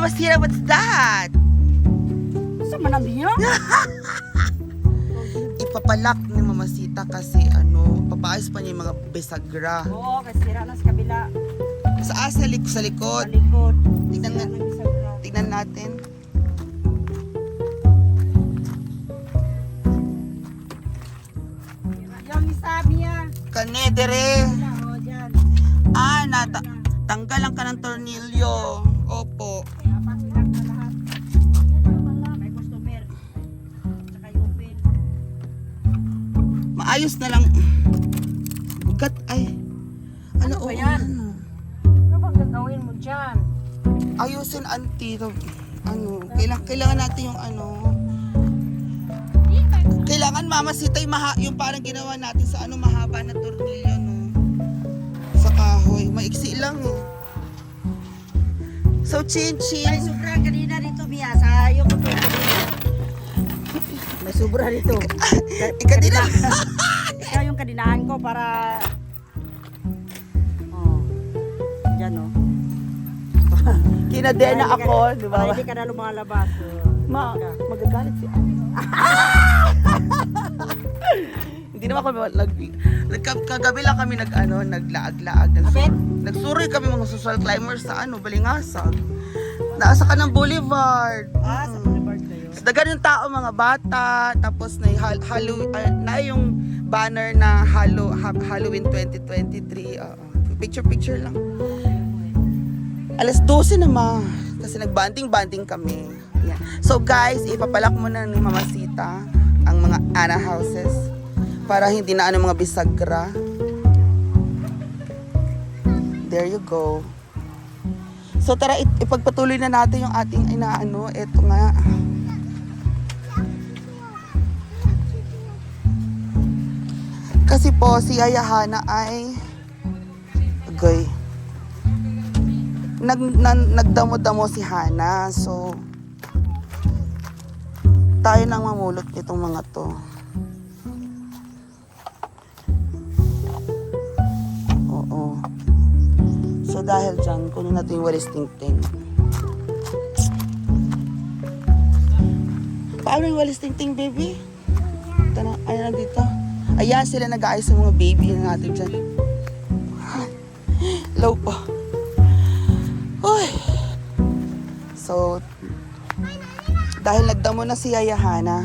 Mama Sira, what's that? Sa manabinyo? Ipapalak ni Mama Sita kasi papaayos pa niya yung mga bisagra. Oo, kasi sira na sa kabila. Sa likod. Sa likod. Tingnan nga. Sira ng bisagra. Tingnan natin. Yung isa niya. Kanedere. Oo, dyan. Tanggalan ka ng tornilyo. Opo. Kaya pasilak na lahat. May customer. Saka yung open. Maayos na lang. Bugat ay. Ano ba yan? Ano bang gagawin mo dyan? Ayusin auntie. Kailangan natin yung Kailangan Mama Sita yung parang ginawa natin sa mahaba na tornilyo sa kahoy. Maiksi lang So May chin. sobra kanina dito, Mia. Sa yung motor kanina. May sobra dito. Ikadila. Kaya yung kadinahan ko para... Oh. Diyan, oh. Kinadena ako, di ba? Para hindi ka na lumalabas. Magagalit si Hindi naman kami kagabi lang kami naglaag-laag. Nagsuroy kami mga social climbers sa Balingasag. Naasa ka ng Boulevard. Sa Boulevard kayo. So, dagan yung tao, mga bata. Tapos na yung banner na Halloween 2023. Picture lang. Alas 12 naman. Kasi nagbanding-banding kami. Yan. So guys, ipapalak muna ni Mama Sita ang mga Ana houses para hindi na mga bisagra. There you go. So tara, ipagpatuloy na natin yung ating eto nga. Kasi po si Yaya Hana ay nagdamo-damo si Hana. So tayo nang mamulot nitong mga to. Oo. So dahil dyan, kunin natin yung walis tingting. Paano yung walis tingting, baby? Ayan na dito. Ayan sila nag-aayos ng mga baby natin dyan. Low po. Uy. So, dahil nagdamo na si Yaya Hana,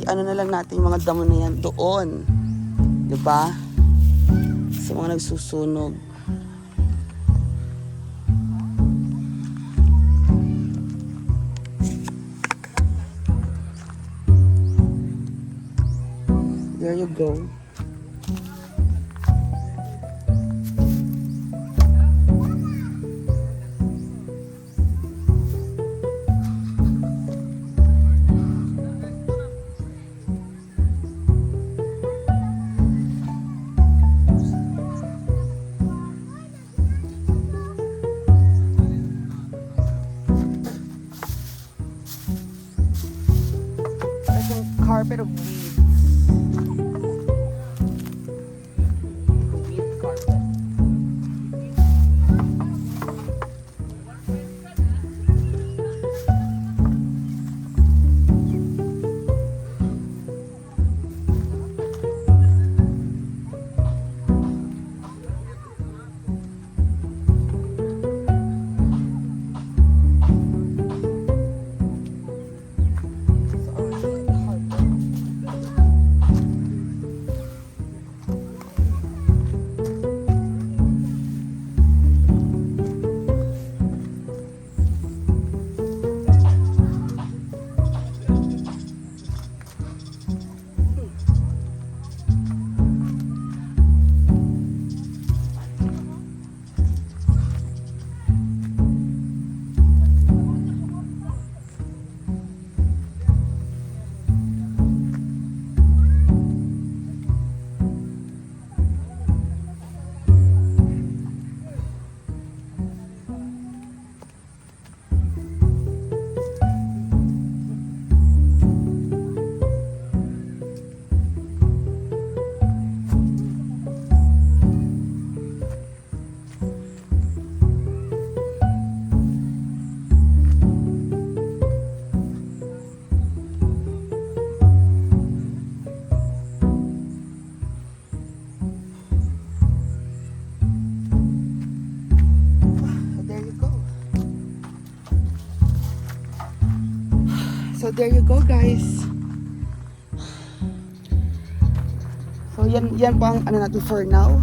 na lang natin yung mga damo na yan doon. Diba? Sa mga nagsusunog. There you go. Carpet of weeds. Weed carpet. So there you go guys. So yan po ang ano natin for now.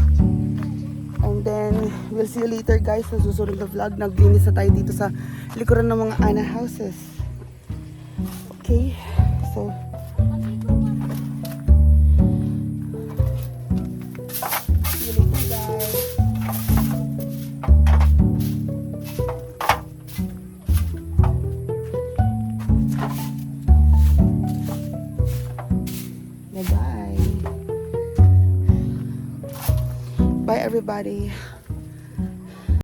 And then we'll see you later guys sa susunod na vlog. Naglinis na tayo dito sa likuran ng mga Ana houses. Okay. So see you later guys. Bye-bye. Bye everybody.